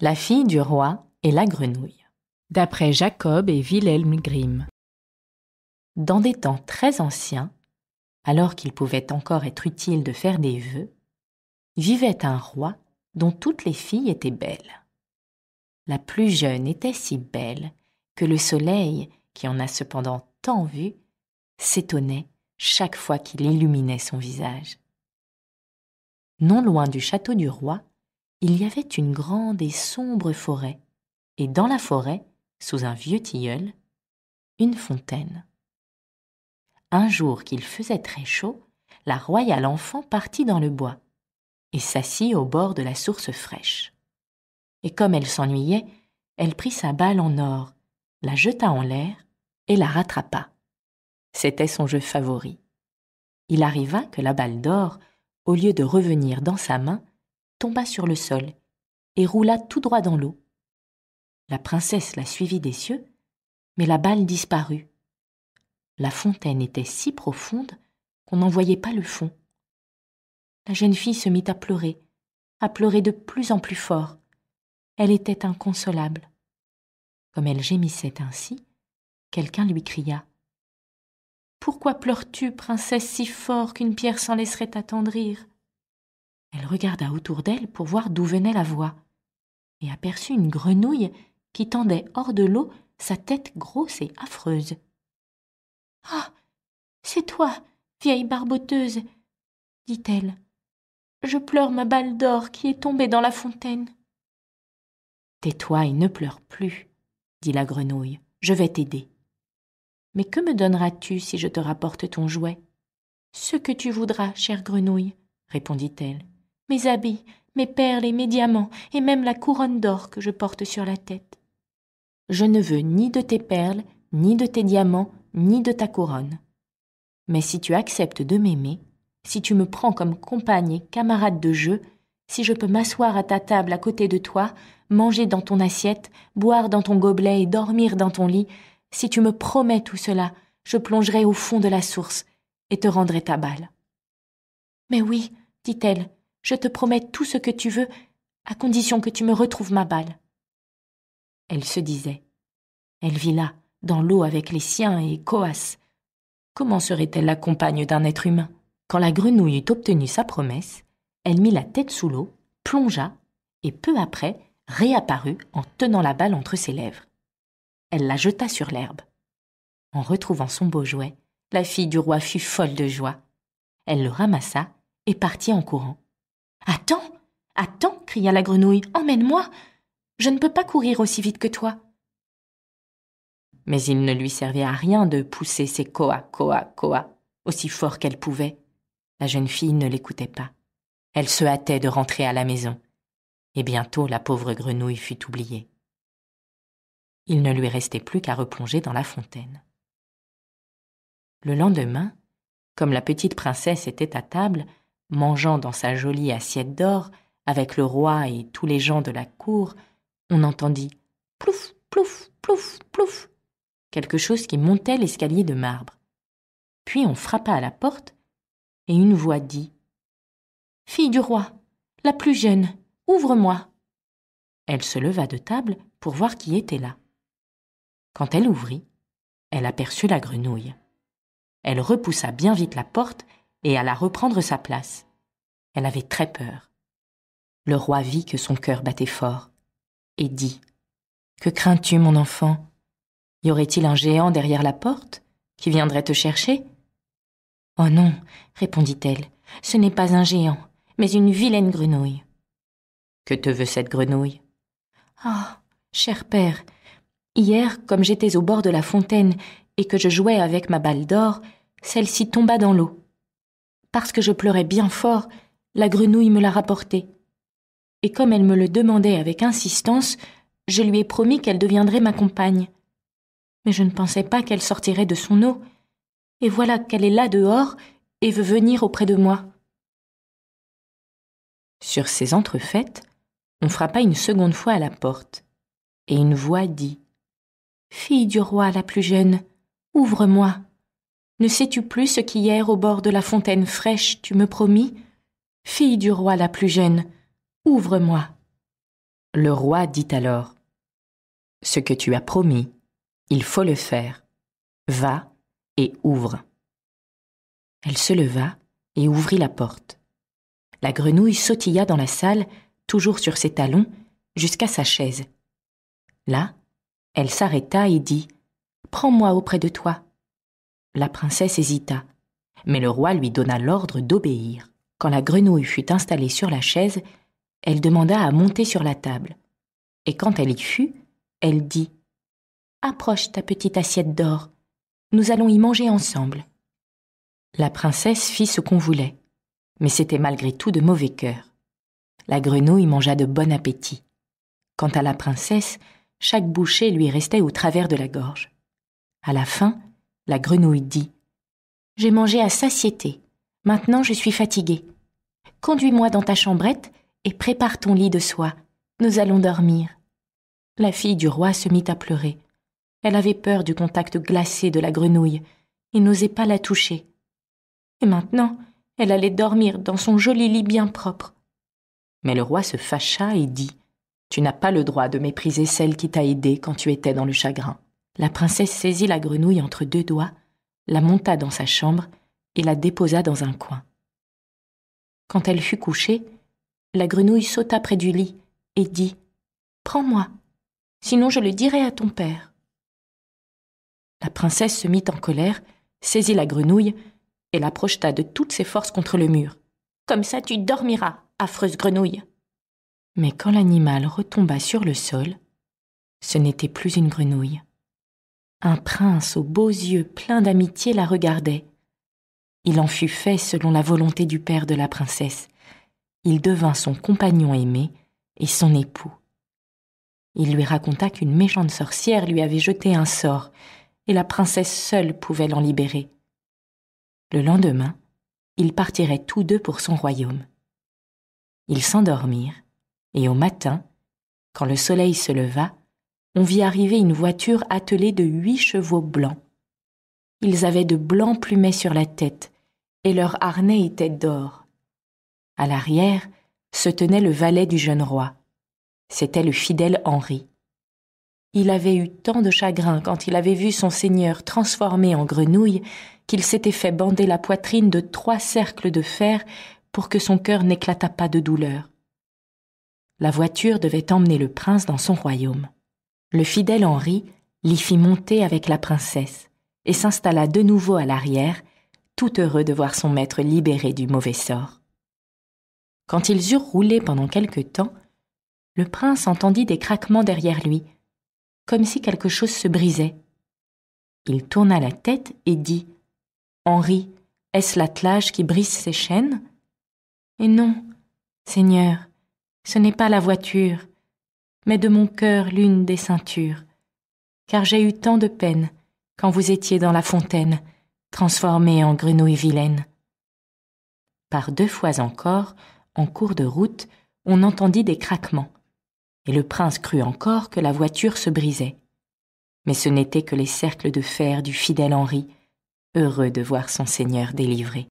La fille du roi et la grenouille. D'après Jacob et Wilhelm Grimm. Dans des temps très anciens, alors qu'il pouvait encore être utile de faire des vœux, vivait un roi dont toutes les filles étaient belles. La plus jeune était si belle que le soleil, qui en a cependant tant vu, s'étonnait chaque fois qu'il illuminait son visage. Non loin du château du roi, il y avait une grande et sombre forêt, et dans la forêt, sous un vieux tilleul, une fontaine. Un jour qu'il faisait très chaud, la royale enfant partit dans le bois et s'assit au bord de la source fraîche. Et comme elle s'ennuyait, elle prit sa balle en or, la jeta en l'air et la rattrapa. C'était son jeu favori. Il arriva que la balle d'or, au lieu de revenir dans sa main, tomba sur le sol et roula tout droit dans l'eau. La princesse la suivit des cieux, mais la balle disparut. La fontaine était si profonde qu'on n'en voyait pas le fond. La jeune fille se mit à pleurer de plus en plus fort. Elle était inconsolable. Comme elle gémissait ainsi, quelqu'un lui cria « Pourquoi pleures-tu, princesse, si fort qu'une pierre s'en laisserait attendrir ?» Elle regarda autour d'elle pour voir d'où venait la voix et aperçut une grenouille qui tendait hors de l'eau sa tête grosse et affreuse. « Ah, c'est toi, vieille barboteuse, dit-elle. Je pleure ma balle d'or qui est tombée dans la fontaine. » « Tais-toi et ne pleure plus, dit la grenouille, je vais t'aider. Mais que me donneras-tu si je te rapporte ton jouet ? Ce que tu voudras, chère grenouille, répondit-elle. Mes habits, mes perles et mes diamants, et même la couronne d'or que je porte sur la tête. Je ne veux ni de tes perles, ni de tes diamants, ni de ta couronne. Mais si tu acceptes de m'aimer, si tu me prends comme compagne et camarade de jeu, si je peux m'asseoir à ta table à côté de toi, manger dans ton assiette, boire dans ton gobelet et dormir dans ton lit, si tu me promets tout cela, je plongerai au fond de la source et te rendrai ta balle. »« Mais oui, dit-elle, je te promets tout ce que tu veux, à condition que tu me retrouves ma balle. » Elle se disait. Elle vit là, dans l'eau avec les siens et Coas. Comment serait-elle la compagne d'un être humain ? Quand la grenouille eut obtenu sa promesse, elle mit la tête sous l'eau, plongea, et peu après réapparut en tenant la balle entre ses lèvres. Elle la jeta sur l'herbe. En retrouvant son beau jouet, la fille du roi fut folle de joie. Elle le ramassa et partit en courant. « Attends, attends !» cria la grenouille. « Emmène-moi ! Je ne peux pas courir aussi vite que toi. » Mais il ne lui servait à rien de pousser ses koa, koa, koa, aussi fort qu'elle pouvait. La jeune fille ne l'écoutait pas. Elle se hâtait de rentrer à la maison. Et bientôt la pauvre grenouille fut oubliée. Il ne lui restait plus qu'à replonger dans la fontaine. Le lendemain, comme la petite princesse était à table, mangeant dans sa jolie assiette d'or, avec le roi et tous les gens de la cour, on entendit « plouf, plouf, plouf, plouf » quelque chose qui montait l'escalier de marbre. Puis on frappa à la porte, et une voix dit « Fille du roi, la plus jeune, ouvre-moi !» Elle se leva de table pour voir qui était là. Quand elle ouvrit, elle aperçut la grenouille. Elle repoussa bien vite la porte et alla reprendre sa place. Elle avait très peur. Le roi vit que son cœur battait fort et dit « Que crains-tu, mon enfant ? Y aurait-il un géant derrière la porte qui viendrait te chercher ?»« Oh non, répondit-elle, ce n'est pas un géant, mais une vilaine grenouille. »« Que te veut cette grenouille ?»« Ah, cher père, hier, comme j'étais au bord de la fontaine et que je jouais avec ma balle d'or, celle-ci tomba dans l'eau. Parce que je pleurais bien fort, la grenouille me l'a rapportée. Et comme elle me le demandait avec insistance, je lui ai promis qu'elle deviendrait ma compagne. Mais je ne pensais pas qu'elle sortirait de son eau. Et voilà qu'elle est là dehors et veut venir auprès de moi. » Sur ces entrefaites, on frappa une seconde fois à la porte, et une voix dit « Fille du roi la plus jeune, ouvre-moi. Ne sais-tu plus ce qu'hier au bord de la fontaine fraîche tu me promis ? Fille du roi la plus jeune, ouvre-moi. » Le roi dit alors : « Ce que tu as promis, il faut le faire. Va et ouvre. » Elle se leva et ouvrit la porte. La grenouille sautilla dans la salle, toujours sur ses talons, jusqu'à sa chaise. Là, elle s'arrêta et dit : « Prends-moi auprès de toi. » La princesse hésita, mais le roi lui donna l'ordre d'obéir. Quand la grenouille fut installée sur la chaise, elle demanda à monter sur la table. Et quand elle y fut, elle dit : « Approche ta petite assiette d'or. Nous allons y manger ensemble. » La princesse fit ce qu'on voulait, mais c'était malgré tout de mauvais cœur. La grenouille mangea de bon appétit. Quant à la princesse, chaque bouchée lui restait au travers de la gorge. À la fin, la grenouille dit : « J'ai mangé à satiété. Maintenant je suis fatiguée. Conduis-moi dans ta chambrette et prépare ton lit de soie. Nous allons dormir. » La fille du roi se mit à pleurer. Elle avait peur du contact glacé de la grenouille et n'osait pas la toucher. Et maintenant, elle allait dormir dans son joli lit bien propre. Mais le roi se fâcha et dit : « Tu n'as pas le droit de mépriser celle qui t'a aidée quand tu étais dans le chagrin. » La princesse saisit la grenouille entre deux doigts, la monta dans sa chambre et la déposa dans un coin. Quand elle fut couchée, la grenouille sauta près du lit et dit : « Prends-moi, sinon je le dirai à ton père. » La princesse se mit en colère, saisit la grenouille et la projeta de toutes ses forces contre le mur. « Comme ça tu dormiras, affreuse grenouille !» Mais quand l'animal retomba sur le sol, ce n'était plus une grenouille. Un prince aux beaux yeux pleins d'amitié la regardait. Il en fut fait selon la volonté du père de la princesse. Il devint son compagnon aimé et son époux. Il lui raconta qu'une méchante sorcière lui avait jeté un sort et la princesse seule pouvait l'en libérer. Le lendemain, ils partiraient tous deux pour son royaume. Ils s'endormirent et au matin, quand le soleil se leva, on vit arriver une voiture attelée de 8 chevaux blancs. Ils avaient de blancs plumets sur la tête et leurs harnais étaient d'or. À l'arrière se tenait le valet du jeune roi. C'était le fidèle Henri. Il avait eu tant de chagrin quand il avait vu son seigneur transformé en grenouille qu'il s'était fait bander la poitrine de 3 cercles de fer pour que son cœur n'éclatât pas de douleur. La voiture devait emmener le prince dans son royaume. Le fidèle Henri l'y fit monter avec la princesse et s'installa de nouveau à l'arrière, tout heureux de voir son maître libéré du mauvais sort. Quand ils eurent roulé pendant quelque temps, le prince entendit des craquements derrière lui, comme si quelque chose se brisait. Il tourna la tête et dit : « Henri, est-ce l'attelage qui brise ses chaînes ? » ?»« Et non, Seigneur, ce n'est pas la voiture, mais de mon cœur l'une des ceintures, car j'ai eu tant de peine quand vous étiez dans la fontaine, transformée en grenouille vilaine. » Par 2 fois encore, en cours de route, on entendit des craquements, et le prince crut encore que la voiture se brisait. Mais ce n'étaient que les cercles de fer du fidèle Henri, heureux de voir son seigneur délivré.